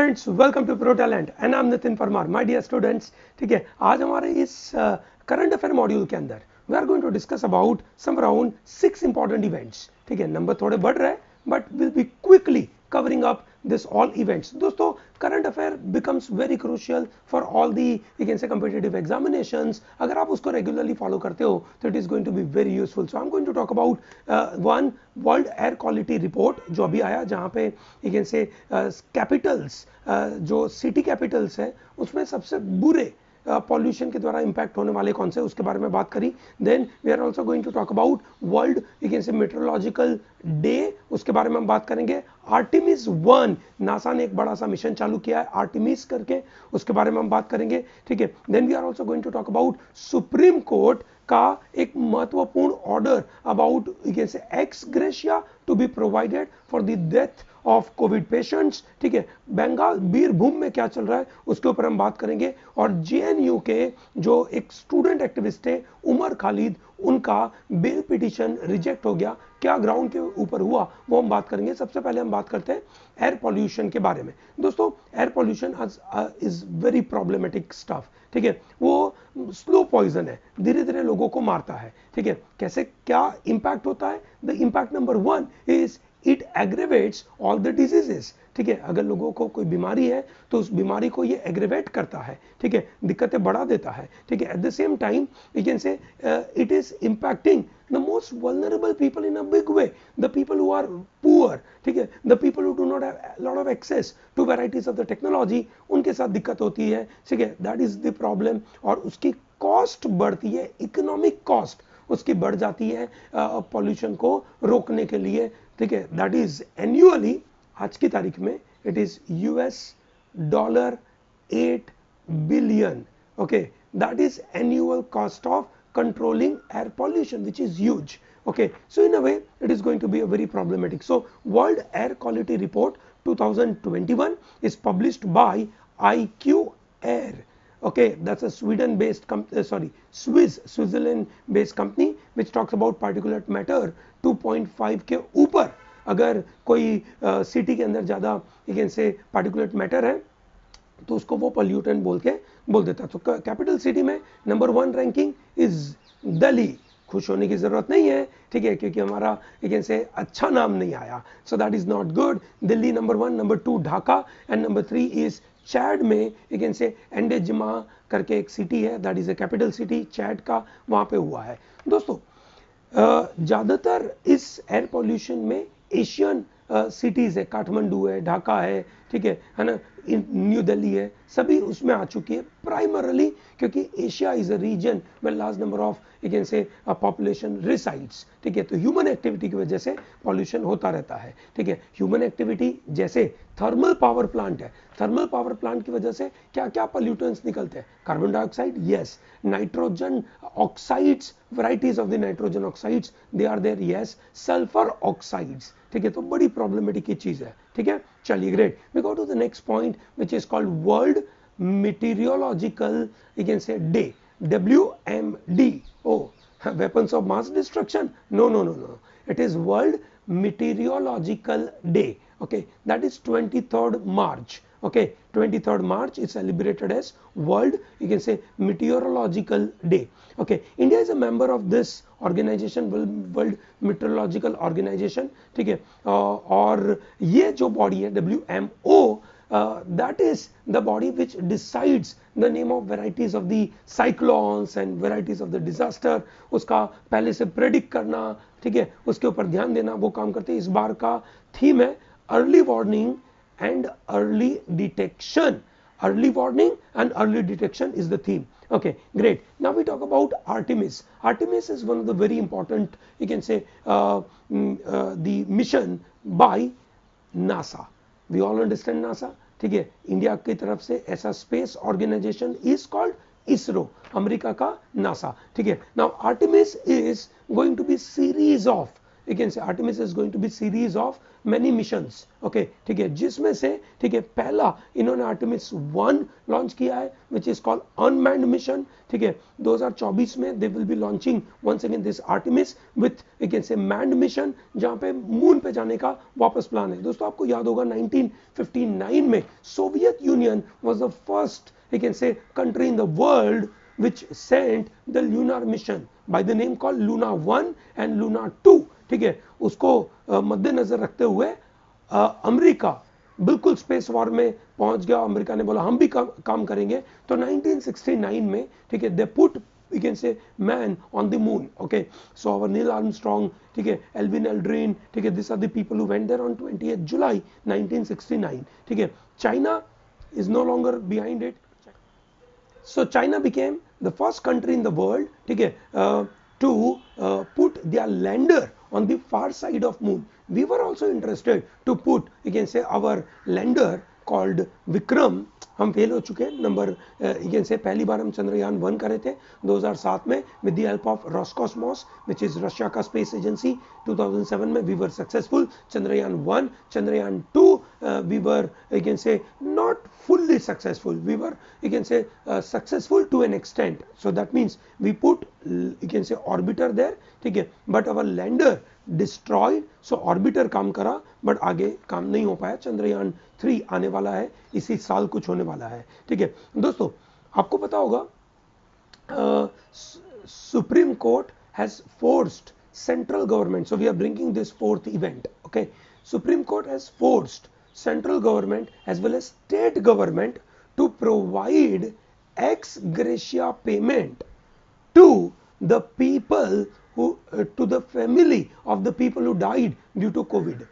Friends, welcome to pro talent and I am Nitin Parmar. My dear students, ठीक है, आज हमारे इस करंट अफेयर मॉड्यूल के अंदर we are going to discuss about some around 6 important events. ठीक है, नंबर थोड़े बढ़ रहे हैं but will be quickly covering up this all events. दोस्तों, current affair becomes very crucial for all the you can say competitive examinations. अगर आप उसको regularly follow करते हो तो it is going to be very useful. So I'm going to talk about one world air quality report जो अभी आया, जहाँ पे you can say capitals जो city capitals है उसमें सबसे बुरे पॉल्यूशन के द्वारा इंपैक्ट होने वाले कौन से, उसके बारे में बात करी. Then we are also going to talk about world you can say meteorological day, उसके बारे में हम बात करेंगे. आर्टिमिस 1, नासा ने एक बड़ा सा मिशन चालू किया है आर्टिमिस करके, उसके बारे में हम बात करेंगे. ठीक है, then we are also going to talk about supreme court का एक महत्वपूर्ण order about you can say ex gratia to be provided for the death of Covid patients. ठीक है, बंगाल बीरभूम में क्या चल रहा है उसके ऊपर हम बात करेंगे. और जेएनयू के जो एक स्टूडेंट एक्टिविस्ट थे उमर खालिद, उनका बेल पिटीशन रिजेक्ट हो गया, क्या ग्राउंड के ऊपर हुआ वो हम बात करेंगे. सबसे पहले हम बात करते हैं एयर पॉल्यूशन के बारे में. दोस्तों, air pollution is very problematic stuff. ठीक है, वो स्लो पॉइजन है, धीरे धीरे लोगों को मारता है. ठीक है, कैसे क्या इंपैक्ट होता है? The impact number 1 is it aggravates all the diseases. ठीक है, अगर लोगों को कोई बीमारी है तो उस बीमारी को ये एग्रेवेट करता है. ठीक है, दिक्कतें बढ़ा देता है. ठीक है, at the same time you can से it is impacting the most vulnerable people in a big way, the people who are poor. ठीक है, the people who do not have a lot of access to varieties of the technology, उनके साथ दिक्कत होती है. ठीक है, that is the problem. और उसकी कॉस्ट बढ़ती है, इकोनॉमिक कॉस्ट उसकी बढ़ जाती है पॉल्यूशन को रोकने के लिए. ठीक है, दैट इज एन्युअली, आज की तारीख में it is $8 billion. okay, that is annual cost of controlling air pollution, which is huge. Okay, so in a way it is going to be a very problematic. So World Air Quality Report 2021 is published by IQ Air. Okay, that's a Switzerland based company which talks about particulate matter 2.5 के ऊपर अगर कोई city के अंदर ज्यादा you can से particulate matter है तो उसको वो पॉल्यूटेंट बोल देता है. तो कैपिटल सिटी में नंबर 1 रैंकिंग इज दिल्ली. खुश होने की जरूरत नहीं है, ठीक है, क्योंकि हमारा यू कैन से अच्छा नाम नहीं आया, सो that is not good. Delhi number 1, number 2 Dhaka and number 3 is Chad में यू कैन से एंडेजिमा करके एक सिटी है, that is a capital city Chad का, वहां पे हुआ है. दोस्तों, ज्यादातर इस एयर पॉल्यूशन में एशियन सिटीज है, काठमांडू है, ढाका है, ठीक है ना, न्यू दिल्ली है, सभी उसमें आ चुकी है प्राइमरली क्योंकि एशिया इज अ रीजन में large number of you can से पॉपुलेशन रिसाइड्स. ठीक है, तो ह्यूमन एक्टिविटी की वजह से पॉल्यूशन होता रहता है. ठीक है, ह्यूमन एक्टिविटी जैसे थर्मल पावर प्लांट है, थर्मल पावर प्लांट की वजह से क्या क्या पॉल्यूटेंट्स निकलते हैं? Carbon dioxide, yes. Nitrogen oxides, varieties of the nitrogen oxides they are there, yes. Sulphur oxides, ठीक है, तो बड़ी प्रॉब्लमेटिक की चीज है. ठीक है, चलिए, great. We go to the next point which is called world meteorological you can say day, WMD. oh, weapons of mass destruction? No, it is world meteorological day. Okay, that is 23rd March. Okay, 23rd March is celebrated as world you can say meteorological day. Okay, India is a member of this organization, world meteorological organization. ठीक है, और ये जो body है WMO, that is the body which decides the name of varieties of the cyclones and varieties of the disaster. उसका पहले से predict करना, ठीक है, उसके ऊपर ध्यान देना, वो काम करते हैं. इस बार का थीम है early warning and early detection. Early warning and early detection is the theme. Okay, great. Now we talk about Artemis. Artemis is one of the very important, you can say, the mission by NASA. We all understand NASA. ठीक है, India की तरफ से ऐसा space organisation is called ISRO, America का NASA. ठीक है, now Artemis is going to be series of, you can say Artemis is going to be series of many missions, okay, ठीक है, जिसमें से, ठीक है, पहला इन्होंने आर्टेमिस 1 लॉन्च किया है which is called unmanned mission, ठीक है। 2024 में they will be launching once again this Artemis with you can say manned mission, जहां पे मून पे जाने का वापस प्लान है। दोस्तों आपको याद होगा 1959 में Soviet union was the first you can say country in the world which sent the lunar mission by the name called Luna 1 and Luna 2, ठीक है। उसको मद्देनजर रखते हुए अमेरिका बिल्कुल स्पेस वॉर में पहुंच गया। अमेरिका ने बोला हम भी काम करेंगे, तो 1969 में, ठीक है, they put you can say man on the moon, okay, so our Neil Armstrong, ठीक है, Alvin Aldrin, ठीक है, these are the people who went there on 28th July 1969, ठीक है। China is no longer behind it. So China became the first country in the world, ठीक है, to put their lander on the far side of moon. We were also interested to put, you can say, our lander called Vikram. हम fail हो चुके हैं। Number you can से पहली बार हम चंद्रयान 1 करे थे 2007 में with the help of Roscosmos which is Russia का स्पेस एजेंसी। 2007 में we were successful Chandrayaan 1। Chandrayaan 2 we were you can say not fully successful, we were you can say successful to an extent, so that means we put you can say orbiter there, ठीक है, but our lander destroyed, so orbiter काम करा but आगे काम नहीं हो पाया। चंद्रयान 3 आने वाला है, इसी साल कुछ होने वाला है, ठीक है। दोस्तों आपको पता होगा supreme court has forced central government, so we are bringing this fourth event, okay, Supreme Court has forced central government as well as state government to provide ex gratia payment to the people who to the family of the people who died due to COVID.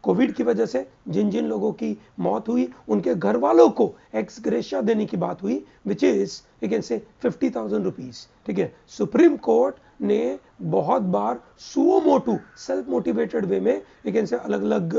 Covid की वजह से जिन जिन लोगों की मौत हुई उनके घर वालों को एक्स ग्रेशिया देने की बात हुई विच इज यू कैन से 50,000 रुपीज, ठीक है। सुप्रीम कोर्ट ने बहुत बार सुओ मोटू सेल्फ मोटिवेटेड वे में यू कैन से अलग अलग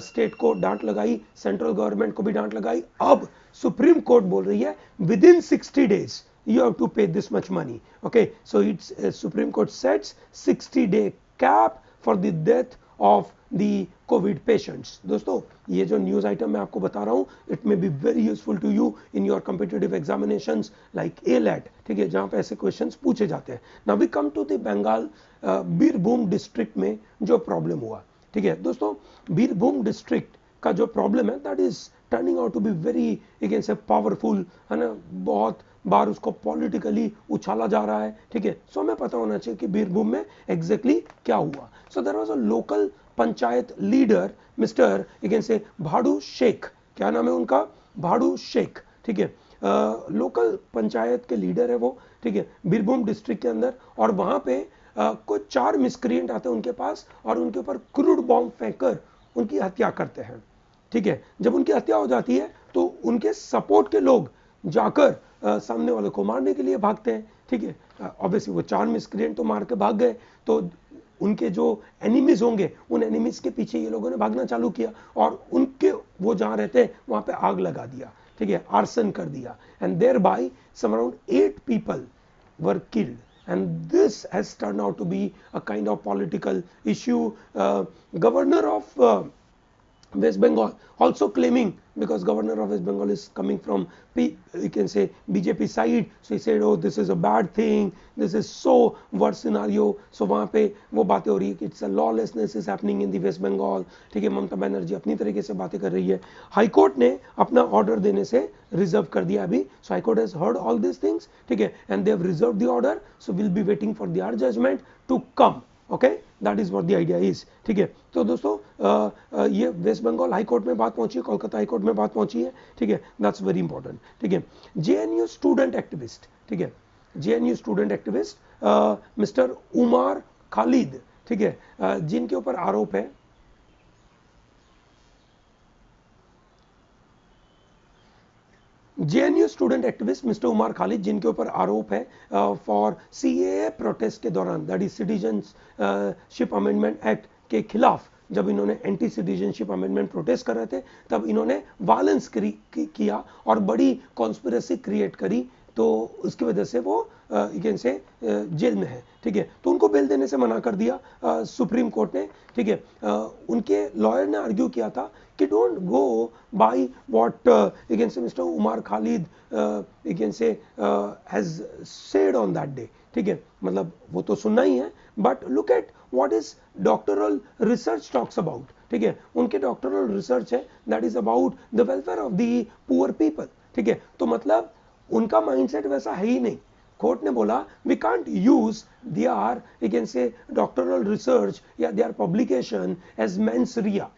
स्टेट को डांट लगाई, सेंट्रल गवर्नमेंट को भी डांट लगाई। अब सुप्रीम कोर्ट बोल रही है with in 60 days you have to pay this much money, okay, so it's Supreme Court sets 60-day cap for the death of the COVID patients. दोस्तों ये जो न्यूज आइटम मैं आपको बता रहा हूँ it may be very useful to you in your competitive examinations like ALET, ठीक है, जहाँ पे ऐसे क्वेश्चंस पूछे जाते हैं। Now we come to the Bengal Birbhum district में जो प्रॉब्लम हुआ, ठीक है। दोस्तों बीरभूम डिस्ट्रिक्ट का जो प्रॉब्लम है that is turning out to be very you can say powerful, है ना, बहुत बार उसको पॉलिटिकली उछाला जा रहा है, ठीक है। सो हमें पता होना चाहिए कि बीरभूम में एग्जैक्टली क्या हुआ। So there was a local panchayat leader mister you can say Bhadu Sheikh, क्या नाम है उनका, भाड़ू शेख, ठीक है। लोकल पंचायत के लीडर है वो, ठीक है, बीरभूम डिस्ट्रिक्ट के अंदर। और वहां पे कुछ 4 मिसक्रिएंट आते हैं उनके पास और उनके ऊपर क्रूड बॉम्ब फेंककर उनकी हत्या करते हैं, ठीक है। जब उनकी हत्या हो जाती है तो उनके सपोर्ट के लोग जाकर सामने वाले को मारने के लिए भागते हैं, ठीक है। ऑब्वियसली वो 4 मिसक्रिएंट तो मार के भाग गए, तो उनके जो एनिमीज होंगे उन एनिमीज के पीछे ये लोगों ने भागना चालू किया और उनके वो जहां रहते हैं वहां पे आग लगा दिया, ठीक है, आर्सन कर दिया, and thereby some around 8 people were killed, and this has turned out to be a kind of political issue. Governor of West Bengal also claiming, because governor of West Bengal is coming from you can say BJP side, so he said oh this is a bad thing, this is so worst scenario, so वहाँ पे वो बातें हो रही है कि it's a lawlessness is happening in the West Bengal, ठीक है। ममता बनर्जी अपनी तरीके से बातें कर रही है। हाई कोर्ट ने अपना ऑर्डर देने से रिजर्व कर दिया अभी, so High Court has heard all these things, ठीक है, and they have reserved the order, so we'll be waiting for their judgment to come, okay, that is what the idea is, ठीक है। तो दोस्तों ये वेस्ट बंगाल हाई कोर्ट में बात पहुंची है, कोलकाता हाई कोर्ट में बात पहुंची है, ठीक है, दैट्स वेरी इंपॉर्टेंट, ठीक है। JNU स्टूडेंट एक्टिविस्ट, ठीक है, JNU student activist mister Umar Khalid, ठीक है, जिनके ऊपर आरोप है JNU student activist mister Umar Khalid, जिनके ऊपर आरोप है फॉर CAA प्रोटेस्ट के दौरान, that is citizenship amendment act के खिलाफ, जब इन्होंने एंटी सिटीजनशिप अमेंडमेंट प्रोटेस्ट कर रहे थे तब इन्होंने वायलेंस किया और बड़ी कॉन्स्पिरेसी क्रिएट करी, तो उसकी वजह से वो यू कैन से जेल में है, ठीक है। तो उनको बेल देने से मना कर दिया सुप्रीम कोर्ट ने, ठीक है। उनके लॉयर ने आर्ग्यू किया था कि don't go by what you can say mister Umar Khalid you can say has said on that day, ठीक है। मतलब वो तो सुनना ही है, but look at what is doctoral research talks about, ठीक है। उनके डॉक्टरल रिसर्च है that is about the welfare of the poor people, ठीक है। तो मतलब उनका माइंडसेट वैसा है ही नहीं। कोर्ट ने बोला we can't use their you can say doctoral research या their publication as mens rea,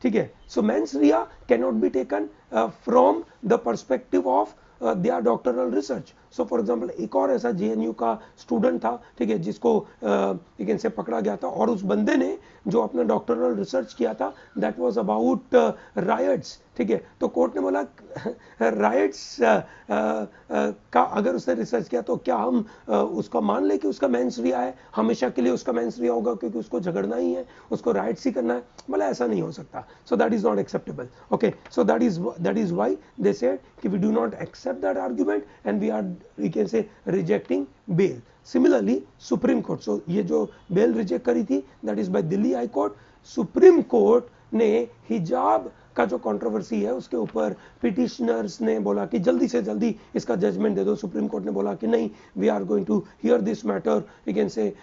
ठीक है। So mens rea can not be taken from the perspective of their doctoral research. So for example एक और ऐसा JNU का student था, ठीक है, जिसको यू कैन से पकड़ा गया था, और उस बंदे ने जो अपना डॉक्टरल रिसर्च किया था दैट वाज अबाउट रायट्स, ठीक है। तो कोर्ट ने बोला रायट्स का अगर उसने रिसर्च किया तो क्या हम उसका मान ले कि उसका मेंस रिया है, हमेशा के लिए उसका मेंस रिया होगा, क्योंकि उसको झगड़ना ही है, उसको राइट्स ही करना है। बोला ऐसा नहीं हो सकता। So that is not acceptable, okay. So that is why they said कि we do not accept that argument and we are we can say rejecting bail. Similarly supreme court, so ये जो बेल रिजेक्ट करी थी that is by Delhi high court. Supreme court ने हिजाब का जो controversy है उसके ऊपर पिटिशनर्स ने बोला कि जल्दी से जल्दी इसका जजमेंट दे दो। सुप्रीम कोर्ट ने बोला कि नहीं, we are going to hear this matter we can say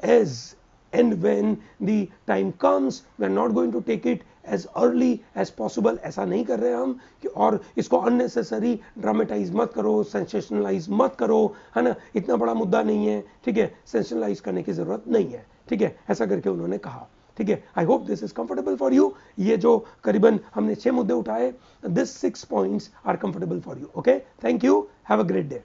as and when the time comes we are not going to take it as early as possible। ऐसा नहीं कर रहे हम कि और इसको unnecessary ड्रामेटाइज मत करो, सेंसेशनलाइज मत करो, है ना, इतना बड़ा मुद्दा नहीं है, ठीक है, सेंसेशनलाइज करने की जरूरत नहीं है, ठीक है, ऐसा करके उन्होंने कहा, ठीक है। I hope this is comfortable for you. ये जो करीबन हमने 6 मुद्दे उठाए, this 6 points are comfortable for you, okay. Thank you, have a great day.